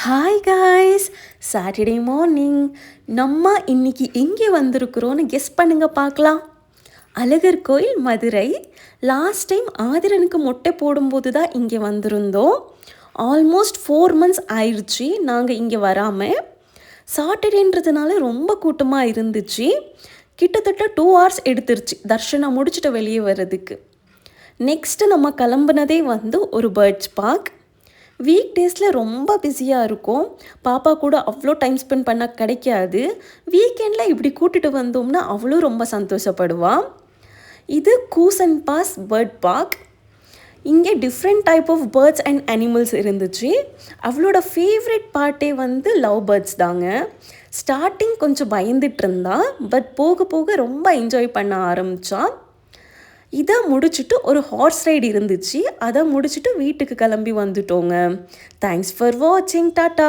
Hi guys, Saturday morning. நம்ம இன்னைக்கு எங்கே வந்திருக்கிறோன்னு கெஸ் பண்ணுங்க பார்க்கலாம். அழகர் கோயில், மதுரை. லாஸ்ட் டைம் ஆதிரனுக்கு மொட்டை போடும்போது தான் இங்கே வந்திருந்தோம். ஆல்மோஸ்ட் 4 months ஆயிடுச்சு நாங்கள் இங்கே வராமல். சாட்டர்டேன்றதுனால ரொம்ப கூட்டமாக இருந்துச்சு. கிட்டத்தட்ட 2 hours எடுத்துருச்சு தர்ஷனம் முடிச்சுட்டு வெளியே வர்றதுக்கு. நெக்ஸ்ட்டு நம்ம கிளம்புனதே ஒரு பேர்ட்ஸ் பார்க். வீக் டேஸில் ரொம்ப பிஸியாக இருக்கும். பாப்பா கூட அவ்வளோ டைம் ஸ்பெண்ட் பண்ண கிடைக்காது. வீக்கெண்டில் இப்படி கூட்டிகிட்டு வந்தோம்னா அவ்வளோ ரொம்ப சந்தோஷப்படுவாள். இது கூசன் பாஸ் பேர்ட் பார்க். இங்கே different type of birds and animals இருந்துச்சு. அவளோட ஃபேவரட் பார்ட்டே லவ் பேர்ட்ஸ் தாங்க. ஸ்டார்டிங் கொஞ்சம் பயந்துட்டு இருந்தா, பட் போக போக ரொம்ப என்ஜாய் பண்ண ஆரம்பித்தா. இதை முடிச்சுட்டு ஒரு ஹார்ஸ் ரைடு இருந்துச்சு. அதை முடிச்சுட்டு வீட்டுக்கு கிளம்பி வந்துட்டோங்க. தேங்க்ஸ் ஃபார் வாட்சிங். டாட்டா.